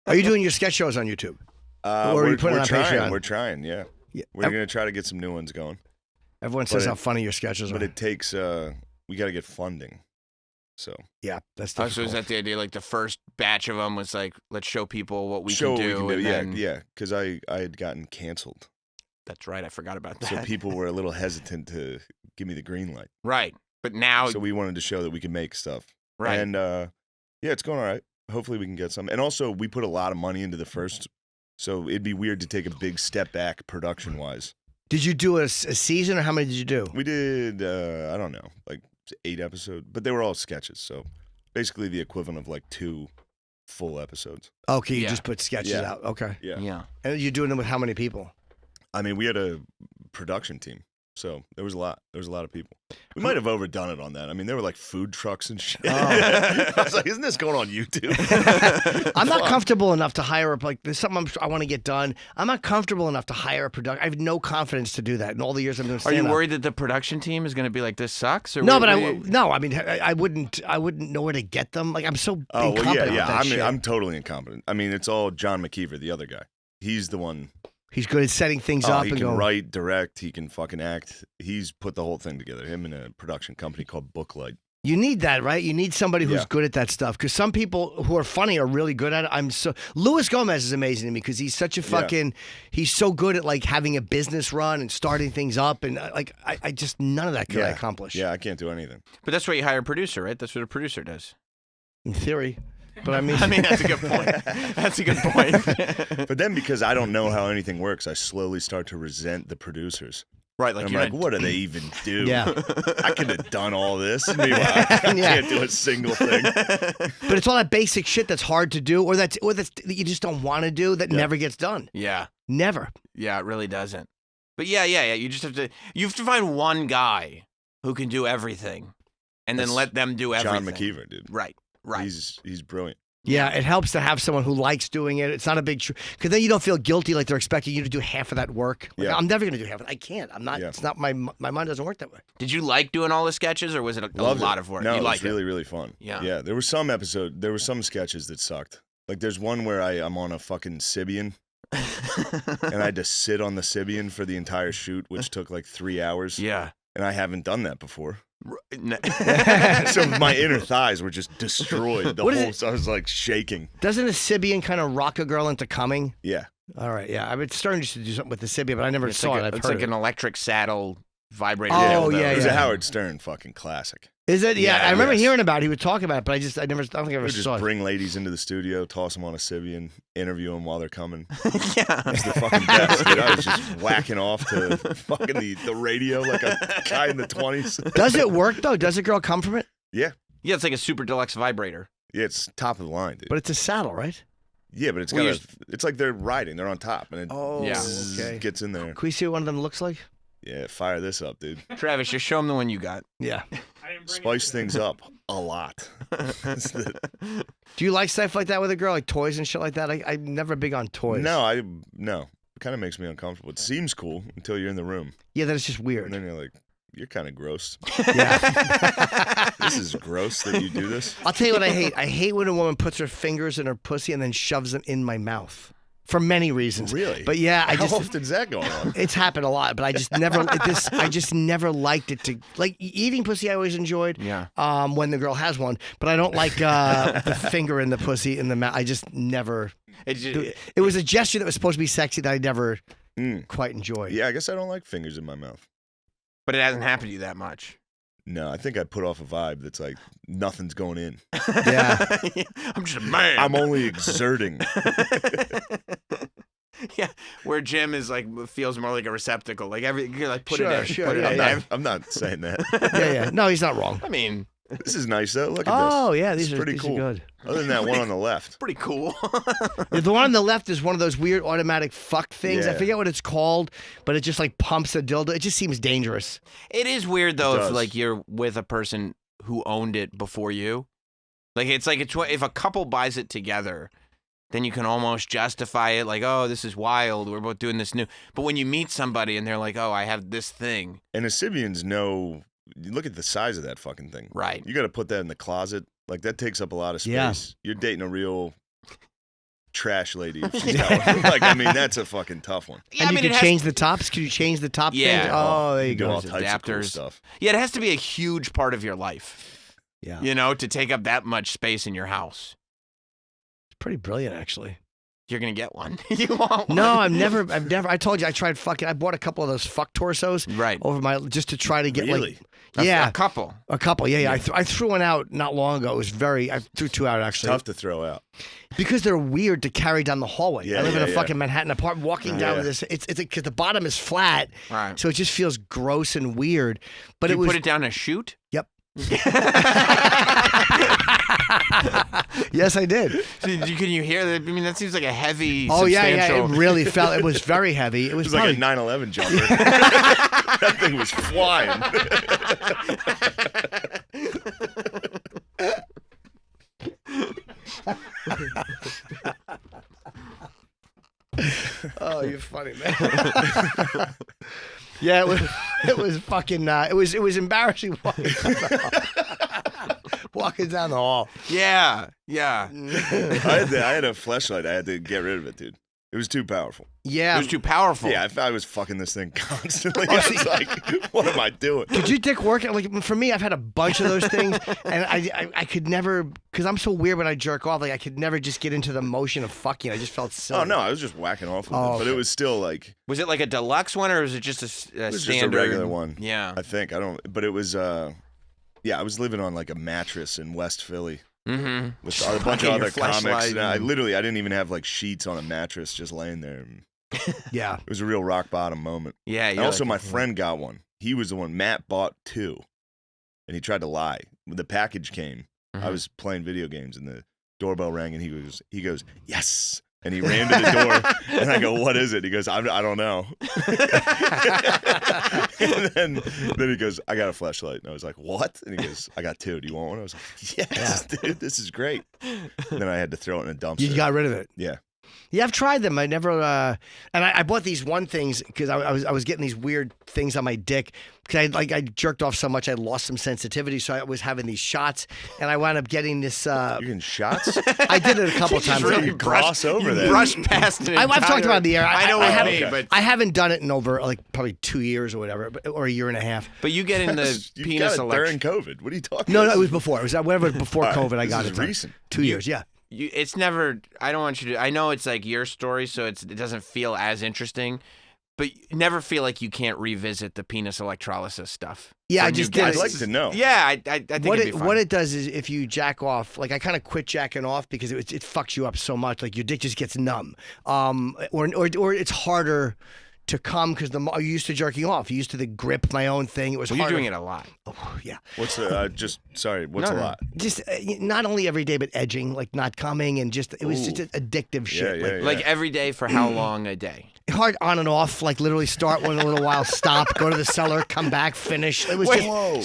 Are you doing your sketch shows on YouTube? Or are you putting it on Patreon? We're trying, yeah. We're going to try to get some new ones going. Everyone says how funny your sketches are. But it takes, we got to get funding. So yeah, that's difficult. So is that the idea? Like the first batch of them was like, let's show people what we can do. Yeah, because I had gotten canceled. That's right. I forgot about that. So people were a little hesitant to give me the green light. Right. But now. So we wanted to show that we could make stuff. Right. And yeah, it's going all right. Hopefully we can get some. And also, we put a lot of money into the first. So it'd be weird to take a big step back production wise. Did you do a season or how many did you do? We did, I don't know, like 8 episodes, but they were all sketches. So basically the equivalent of like 2 full episodes. Okay, you just put sketches out. Okay. Yeah. And you're doing them with how many people? I mean, we had a production team. So there was a lot. There was a lot of people. We might have overdone it on that. I mean, there were like food trucks and shit. I was like, isn't this going on YouTube? I'm not comfortable enough to hire there's something I want to get done. I'm not comfortable enough to hire a production. I have no confidence to do that in all the years I'm doing stand-up. Are you worried that the production team is going to be like, this sucks? Or no, but I mean, I wouldn't know where to get them. Like, I'm so incompetent with that shit. I'm totally incompetent. I mean, it's all John McKeever, the other guy. He's the one. He's good at setting things up. He can write, direct. He can fucking act. He's put the whole thing together. Him in a production company called Booklight. You need that, right? You need somebody who's good at that stuff. Because some people who are funny are really good at it. Luis Gomez is amazing to me because he's such a fucking. He's so good at like having a business run and starting things up, and like I just none of that could I accomplish. Yeah, I can't do anything. But that's why you hire a producer, right? That's what a producer does. In theory. But I mean, that's a good point. That's a good point. But then because I don't know how anything works, I slowly start to resent the producers. Right, like I'm like, what do they even do? Yeah. I could have done all this. Meanwhile, I can't do a single thing. But it's all that basic shit that's hard to do, or that you just don't want to do that never gets done. Yeah. Never. Yeah, it really doesn't. But yeah. You just have to find one guy who can do everything, and then let them do everything. John McKeever, dude. Right. He's brilliant. Yeah, it helps to have someone who likes doing it. It's not a big because then you don't feel guilty like they're expecting you to do half of that work. Like, I'm never going to do half of it. I can't. I'm not. Yeah. It's not my mind doesn't work that way. Did you like doing all the sketches, or was it a lot of work? No, it was really, really fun. Yeah. There were some sketches that sucked. Like there's one where I'm on a fucking Sibian, and I had to sit on the Sibian for the entire shoot, which took like 3 hours. Yeah. And I haven't done that before. So my inner thighs were just destroyed. So I was like shaking. Doesn't a Sibian kind of rock a girl into coming? Yeah. All right. Yeah. I've been starting to do something with the Sibian, but I never saw it. It's like an electric saddle vibrator. Oh, yeah. It was a Howard Stern fucking classic. Is it? Yeah. I remember hearing about it. He would talk about it, but I don't think I ever saw it. Just bring ladies into the studio, toss them on a Sibian, interview them while they're coming. Yeah. It's the fucking best, dude. I was just whacking off to fucking the radio like a guy in the 20s. Does it work, though? Does a girl come from it? Yeah. Yeah, it's like a super deluxe vibrator. Yeah, it's top of the line, dude. But it's a saddle, right? Yeah, but it's like they're riding. They're on top, and it gets in there. Can we see what one of them looks like? Yeah, fire this up, dude. Travis, just show them the one you got. Yeah. Spice things up a lot. Do you like stuff like that with a girl, like toys and shit like that? I'm never big on toys. No. It kind of makes me uncomfortable. It seems cool until you're in the room. Yeah, then it's just weird. And then you're like, you're kind of gross. Yeah. This is gross that you do this. I'll tell you what I hate. I hate when a woman puts her fingers in her pussy and then shoves them in my mouth. For many reasons. Really? But yeah, How often is that going on? It's happened a lot, but I just never liked it to like eating pussy. I always enjoyed. Yeah. When the girl has one, but I don't like the finger in the pussy in the mouth. I just never. It was a gesture that was supposed to be sexy that I never quite enjoyed. Yeah, I guess I don't like fingers in my mouth. But it hasn't happened to you that much. No, I think I put off a vibe that's like nothing's going in. Yeah. I'm just a man. I'm only exerting. Yeah, where Jim is like feels more like a receptacle. Like you're like put it there. Sure, put it yeah. I'm not saying that. Yeah. No, he's not wrong. I mean, this is nice though. Look at this. Oh yeah, these are pretty cool. Are good. Other than that one on the left. pretty cool. The one on the left is one of those weird automatic fuck things. Yeah. I forget what it's called, but it just like pumps a dildo. It just seems dangerous. It is weird though if like you're with a person who owned it before you. Like it's if a couple buys it together, then you can almost justify it like, oh, this is wild. We're both doing this new. But when you meet somebody and they're like, oh, I have this thing. And Asibians know, you look at the size of that fucking thing. Right. You got to put that in the closet. Like that takes up a lot of space. Yeah. You're dating a real trash lady. If she's going. Like, I mean, that's a fucking tough one. Yeah, and you can change the tops? Could you change the top things? Oh, there you go. All types of cool stuff. Yeah, it has to be a huge part of your life. Yeah. You know, to take up that much space in your house. It's pretty brilliant, actually. You're going to get one. You want one? No, I've never. I told you I tried fucking. I bought a couple of those fuck torsos. Right. Over just to try to get really? Yeah. A couple. Yeah. I threw one out not long ago. It was I threw 2 out, actually. Tough to throw out. Because they're weird to carry down the hallway. Yeah, I live in a fucking Manhattan apartment, walking down with this. It's because the bottom is flat. Right. So it just feels gross and weird. But you put it down a chute? Yep. Yes, I did. Can you hear that? I mean, that seems like a heavy. Oh yeah, substantial... it really felt. It was very heavy. It was like a 9/11 jumper. That thing was flying. Oh, you're funny, man. Yeah, it was fucking. It was embarrassing walking down the hall. Yeah. I had a fleshlight. I had to get rid of it, dude. It was too powerful. Yeah. It was too powerful. Yeah, I was fucking this thing constantly. I was like, what am I doing? Did your dick work? Like, for me, I've had a bunch of those things, and I could never, because I'm so weird when I jerk off, like, I could never just get into the motion of fucking. I just felt silly. Oh, no, I was just whacking off with it, but it was still like... Was it like a deluxe one, or was it just a standard? It was just a regular one. Yeah. I think. But it was, I was living on like a mattress in West Philly. Mm-hmm. With a bunch of other comics. And I didn't even have like sheets on a mattress, just laying there. Yeah. It was a real rock bottom moment. Yeah. And also, my friend got one. He was the one. Matt bought 2, and he tried to lie. When the package came, I was playing video games, and the doorbell rang, and he goes, yes. And he ran to the door, and I go, what is it? He goes, I don't know. And then he goes, I got a fleshlight. And I was like, what? And he goes, I got 2. Do you want one? I was like, yes, dude, this is great. And then I had to throw it in a dumpster. You got rid of it? Yeah. Yeah, I've tried them. I never, and I bought these things because I was getting these weird things on my dick because I jerked off so much I lost some sensitivity, so I was having these shots, and I wound up getting this. You're getting shots? I did it a couple times. Really gloss over that. Brushed past it. I've talked about it on the air. I know what you mean, but I haven't done it in over like probably 2 years or whatever, or a year and a half. But you get in the penis during COVID. What are you talking? No, it was before. It was whatever before COVID. I got it. Recent. 2 years, yeah. It's never. I don't want you to. I know it's like your story, so it doesn't feel as interesting. But you never feel like you can't revisit the penis electrolysis stuff. Yeah, I just did. I'd like to know. Yeah, I think it'd be fun. What it does is if you jack off, like I kind of quit jacking off because it fucks you up so much. Like your dick just gets numb, or it's harder to come because you're used to jerking off. You used to the grip my own thing. It was you're harder. doing it a lot. Oh, yeah. What's a lot? Just not only every day, but edging, like not coming, and just it was just addictive shit. Yeah. Like every day for how long a day? Hard on and off, like literally start one in a little while, stop, go to the cellar, come back, finish. It was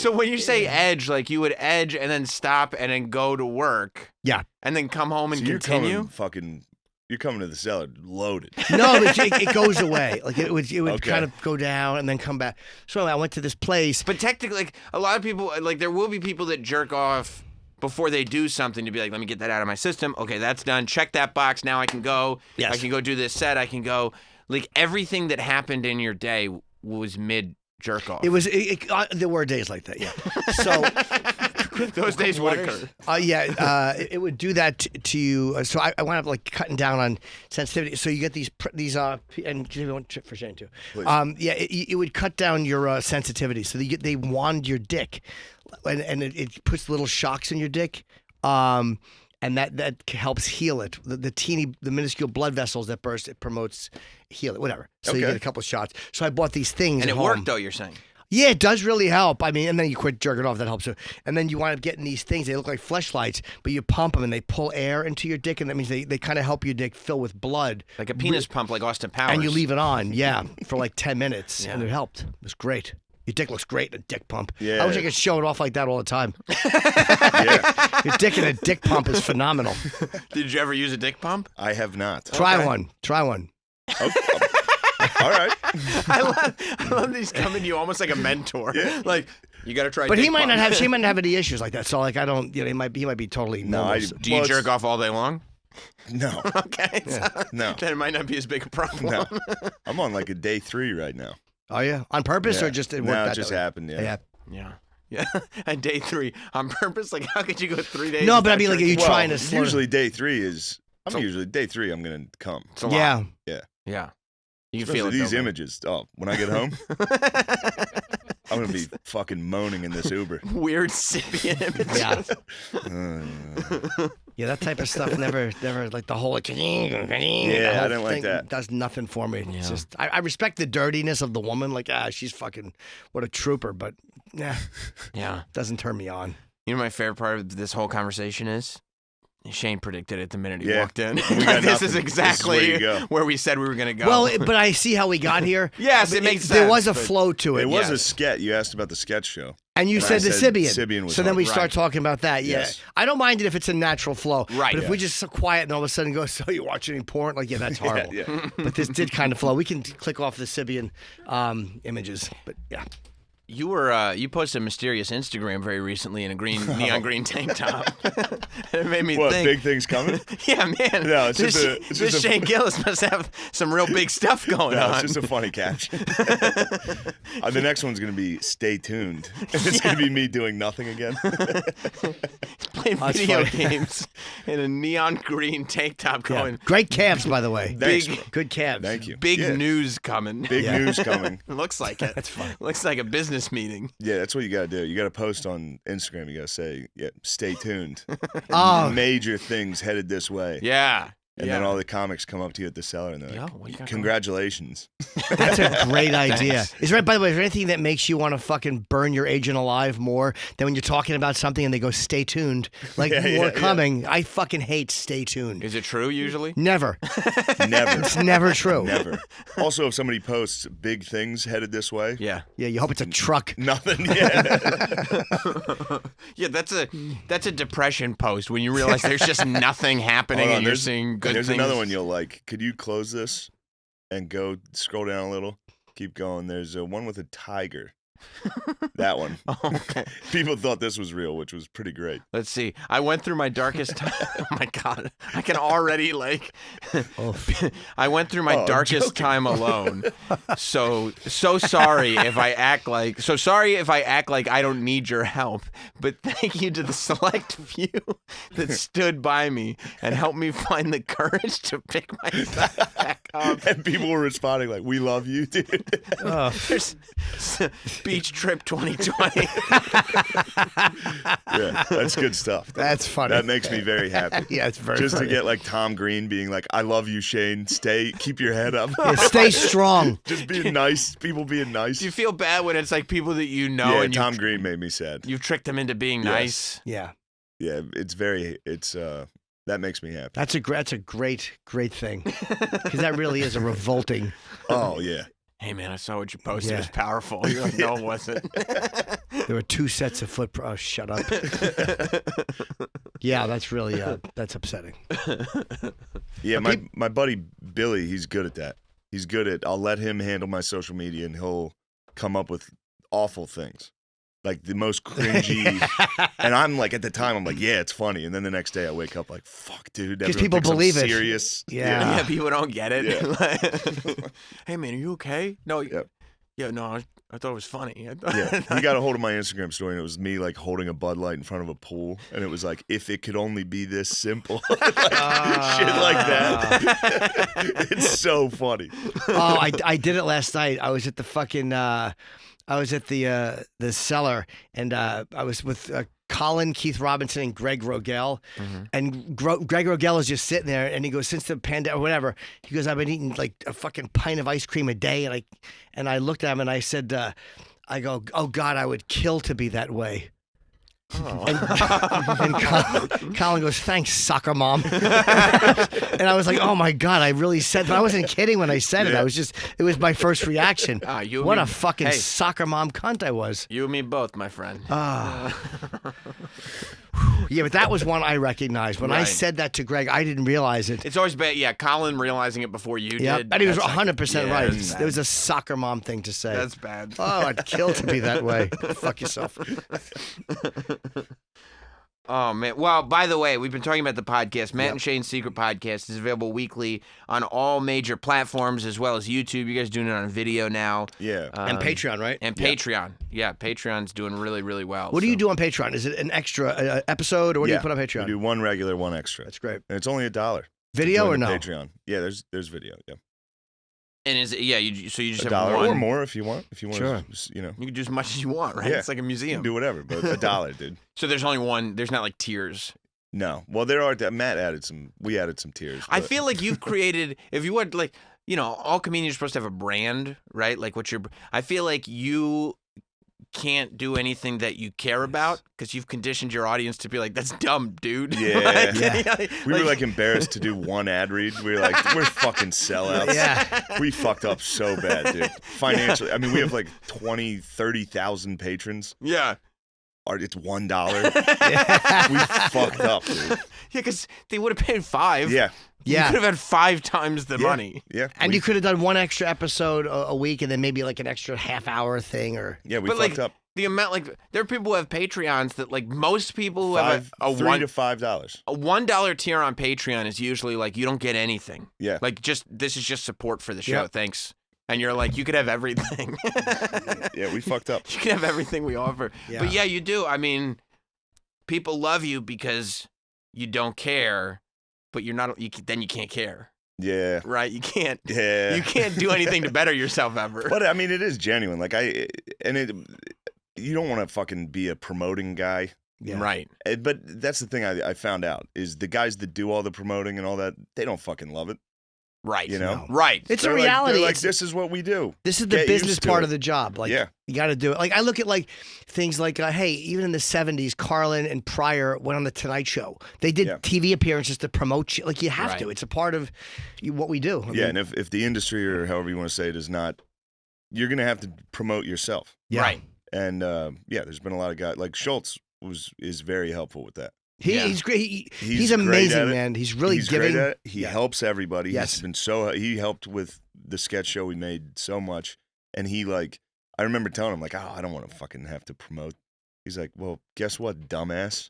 So when you say edge, like you would edge and then stop and then go to work. Yeah. And then come home and continue? You're coming to the cellar loaded. No, but it goes away. Like it would kind of go down and then come back. So I went to this place. But technically, like a lot of people, like there will be people that jerk off before they do something to be like, let me get that out of my system. Okay, that's done. Check that box. Now I can go. Yes. I can go do this set. I can go. Like everything that happened in your day was mid jerk off. It was. There were days like that. Yeah. So. Those days would occur. It would do that to you. So I wound up like cutting down on sensitivity. So you get these and give me one for Shane too. It would cut down your sensitivity. So they wand your dick, and it puts little shocks in your dick. And that helps heal it. The minuscule blood vessels that burst, it promotes heal it. Whatever. So you get a couple of shots. So I bought these things. And at it home. worked though. You're saying. Yeah, it does really help. I mean, and then you quit jerking off. That helps too. And then you wind up getting these things. They look like fleshlights, but you pump them and they pull air into your dick, and that means they kind of help your dick fill with blood. Like a penis pump, like Austin Powers. And you leave it on, for like 10 minutes, and it helped. It was great. Your dick looks great in a dick pump. Yeah. I wish I could show it off like that all the time. Your dick in a dick pump is phenomenal. Did you ever use a dick pump? I have not. Try one. Okay. All right. I love these coming to you almost like a mentor. Yeah. Like you got to try. But she might not have any issues like that. So like I don't. He might be totally. Do you jerk off all day long? No. Okay. Yeah. No. Then it might not be as big a problem. No. I'm on like a day 3 right now. Oh yeah, on purpose Yeah. or just it worked No, out it just that way? happened. Yeah. Yeah. At day 3 on purpose. Like, how could you go 3 days? No, but I mean, without like, are you drinking? trying to slow Usually day 3 is. So- Usually day 3. I'm gonna come. It's a lot. Yeah. Yeah. You can Especially feel it. these though, man. images. Oh, when I get home, I'm gonna be fucking moaning in this Uber. Weird Sibian images. Yeah. Uh, Yeah, that type of stuff never like the whole. Yeah, I didn't like that. Does nothing for me. It's Yeah. just I respect the dirtiness of the woman. Like she's fucking what a trooper, but yeah, Yeah. doesn't turn me on. You know what my favorite part of this whole conversation is? Shane predicted it the minute he Yeah. walked in. We got This nothing. is This is exactly where you go. where we said we were going to go. Well, but I see how we got here. Yes, it makes There was a sense, but- flow to it. it was a Yes. sketch. You asked about the sketch show. And you And said I the said Sibian. Sibian was So then on. we start Right. talking about that. Yeah. Yes. I don't mind it if it's a natural flow. Right. But if Yeah. we just so quiet and all of a sudden go, so you watch any porn? Like, yeah, that's horrible. Yeah. But this did kind of flow. We can click off the Sibian images. But yeah. You were you posted a mysterious Instagram very recently in a green neon green tank top. It made me What, think. big things coming? Yeah, man. No, it's this, just a- it's this just a- Shane Gillis must have some real big stuff going No, on. it's just a funny caption. The next one's going to be stay tuned. It's going to be me doing nothing again. Playing That's video funny. games in a neon green tank top Yeah. going. Great calves, by the way. Thanks. Big- Good calves. Thank you. Big Yeah. news coming. Big Yeah. news coming. Looks like it. That's fine. Looks like a business meeting. Yeah, that's what you got to do. You got to post on Instagram. You got to say, yeah, stay tuned. Oh. Major things headed this way. Yeah. And then all the comics come up to you at the cellar and they're Yo, like, what you got going? congratulations. That's a great idea. Thanks. Is there, by the way, is there anything that makes you want to fucking burn your agent alive more than when you're talking about something and they go, stay tuned? Like, Yeah, more yeah, coming. I fucking hate stay tuned. Is it true usually? Never. Never. It's never true. Never. Also, if somebody posts big things headed this way, Yeah. Yeah, you hope it's a truck. nothing. Yeah. Yeah, that's a depression post when you realize there's just nothing happening Hold on, and you're there's- seeing good There's things. another one you'll like. Could you close this and go scroll down a little? Keep going. There's one with a tiger. That one. Oh, okay. People thought this was real, which was pretty great. Let's see. I went through my darkest time. Oh my god. I can already like Oh. I went through my Oh, I'm darkest joking. time alone. So sorry if I act like I don't need your help. But thank you to the select few that stood by me and helped me find the courage to pick myself back up. And people were responding like, "We love you, dude." Oh. There's Beach Trip 2020. Yeah, that's good stuff. That's funny. That makes me very happy. Yeah, it's very Just funny. to get like Tom Green being like, "I love you, Shane. Keep your head up." Yeah, stay strong. Just being nice. People being nice. Do you feel bad when it's like people that you know Yeah, and Tom Green made me sad. you've tricked them into being Yes. nice? Yeah, Yeah, that makes me happy. that's a great thing because that really is a revolting. Oh yeah. Hey man, I saw what you posted. Yeah. It was powerful. You're like, no, it wasn't. There were 2 sets of foot. Oh, shut up. Yeah, that's really that's upsetting. Yeah, my buddy Billy, he's good at that. He's good at. I'll let him handle my social media, and he'll come up with awful things, like the most cringy. And I'm like, at the time, I'm like, yeah, it's funny. And then the next day, I wake up like, fuck, dude. 'Cause everyone people thinks I'm believe it. Serious. Yeah. Yeah, people don't get it. Yeah. Hey man, are you okay? No. Yep. Yeah, no. I thought it was funny. Yeah, he got a hold of my Instagram story, and it was me like holding a Bud Light in front of a pool, and it was like, if it could only be this simple, like, shit like that. It's so funny. Oh, I did it last night. I was at the fucking I was at the cellar, and I was with Colin, Keith Robinson, and Greg Rogel. Mm-hmm. And Greg Rogel is just sitting there, and he goes, since the pandemic or whatever, he goes, I've been eating like a fucking pint of ice cream a day, and I looked at him and I said, I go, oh God, I would kill to be that way. Oh. And Colin goes, thanks, soccer mom. And I was like, oh my God, I really said that. I wasn't kidding when I said it. Yeah. It was my first reaction. You What and a me- fucking hey. soccer mom cunt I was. You and me both, my friend. Yeah, but that was one I recognized. When I Right. said that to Greg, I didn't realize it. It's always bad. Yeah, Colin realizing it before you Yeah, did. and he was that's like- 100% yeah, right. that's It was a soccer mom thing to say. That's bad. Oh, I'd kill to be that way. Fuck yourself. Oh, man. Well, by the way, we've been talking about the podcast. Matt and Shane's Secret Podcast is available weekly on all major platforms as well as YouTube. You guys are doing it on video now. Yeah. And Patreon, right? And Patreon. Yeah, Patreon's doing really, really well. What do you do on Patreon? Is it an extra episode, or what do you put on Patreon? We do one regular, one extra. That's great. And it's only $1. Video or no? Patreon. Yeah, there's video, yeah. And is it, so you just have $1 one or more if you want. Sure. You can do as much as you want, right? Yeah. It's like a museum. You can do whatever, but $1, dude. So there's only one. There's not like tiers. No. Well, there are. Matt added some. We added some tiers. I feel like you've created. If you would like, all comedians are supposed to have a brand, right? Like I feel like you can't do anything that you care about because you've conditioned your audience to be like, that's dumb, dude. Yeah. Yeah. We were like embarrassed to do one ad read. We were like, we're fucking sellouts. Yeah. We fucked up so bad, dude. Financially. I mean, we have like 20, 30,000 patrons. Yeah. It's $1. We fucked up, dude. Yeah, because they would have paid $5. Yeah. You could have had 5 times the money. Yeah. And you could have done one extra episode a week and then maybe like an extra half-hour thing or... Yeah, we fucked up. The amount, there are people who have Patreons that, most people who have $3 to $5. A $1 tier on Patreon is usually you don't get anything. Yeah. This is just support for the show. Yep. Thanks. And you're like, you could have everything. Yeah, we fucked up. You can have everything we offer. Yeah. But yeah, you do. I mean, people love you because you don't care, but you're not. Then you can't care. Yeah. Right. You can't. Yeah. You can't do anything to better yourself ever. But I mean, it is genuine. You don't want to fucking be a promoting guy. Yeah. Right. But that's the thing I found out is the guys that do all the promoting and all that, they don't fucking love it. Right. No. Right. It's a reality. They're like, this is what we do. This is the business part of the job. You got to do it. I look at things like, hey, even in the 70s, Carlin and Pryor went on the Tonight Show. They did TV appearances to promote you. You have to. It's a part of what we do. And if the industry or however you want to say it is not, you're going to have to promote yourself. Yeah. Right. And there's been a lot of guys like Schultz is very helpful with that. He's great. He's amazing, man. He's really giving. Great at it. He helps everybody. Yes. He's been he helped with the sketch show we made so much. And he I remember telling him I don't want to fucking have to promote. He's like, well, guess what, dumbass?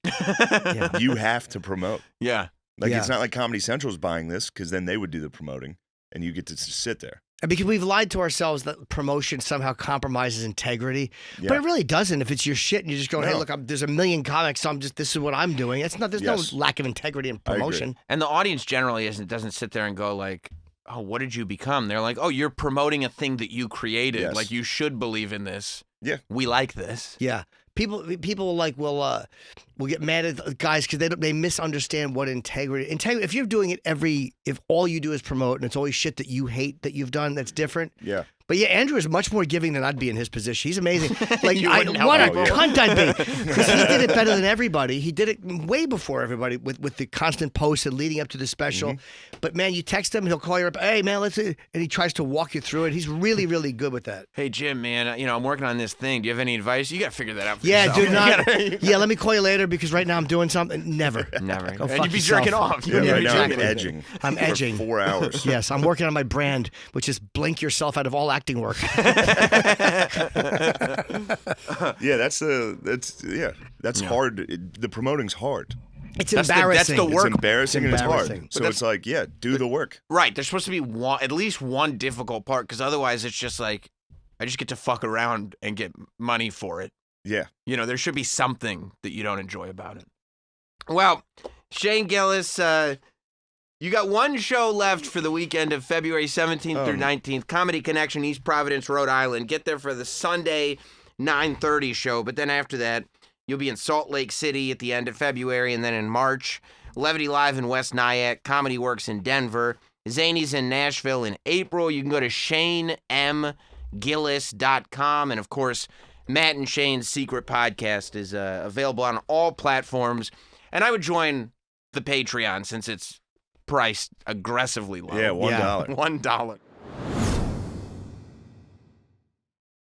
You have to promote. Yeah. It's not like Comedy Central's buying this because then they would do the promoting and you get to just sit there. And because we've lied to ourselves that promotion somehow compromises integrity, but it really doesn't. If it's your shit and you're just going, hey, look, there's a million comics, so this is what I'm doing. There's no lack of integrity in promotion. And the audience generally doesn't sit there and go oh, what did you become? They're like, oh, you're promoting a thing that you created. Yes. You should believe in this. Yeah. We like this. Yeah. People will get mad at guys because they misunderstand what integrity. If you're doing it if all you do is promote and it's always shit that you hate that you've done, that's different. Yeah. But yeah, Andrew is much more giving than I'd be in his position. He's amazing. What a cunt I'd be. Because he did it better than everybody. He did it way before everybody with the constant posts and leading up to the special. Mm-hmm. But man, you text him, he'll call you up. Hey man, and he tries to walk you through it. He's really, really good with that. Hey Jim, man, I'm working on this thing. Do you have any advice? You got to figure that out for yourself. Dude. Let me call you later because right now I'm doing something. Never. Go and you'd be jerking off. Right now I'm edging. I'm edging. For 4 hours. Yes, I'm working on my brand, which is blink yourself out of all acting work. That's hard. The promoting's hard. It's embarrassing. That's the work. It's embarrassing and it's hard. So it's do the work. Right. There's supposed to be at least one difficult part because otherwise it's just I just get to fuck around and get money for it. Yeah. There should be something that you don't enjoy about it. Well, Shane Gillis, you got one show left for the weekend of February 17th through 19th. Comedy Connection, East Providence, Rhode Island. Get there for the Sunday 9:30 show. But then after that, you'll be in Salt Lake City at the end of February. And then in March, Levity Live in West Nyack. Comedy Works in Denver. Zany's in Nashville in April. You can go to ShaneMGillis.com. And, of course, Matt and Shane's Secret Podcast is available on all platforms. And I would join the Patreon since it's priced aggressively low. Yeah, $1. $1.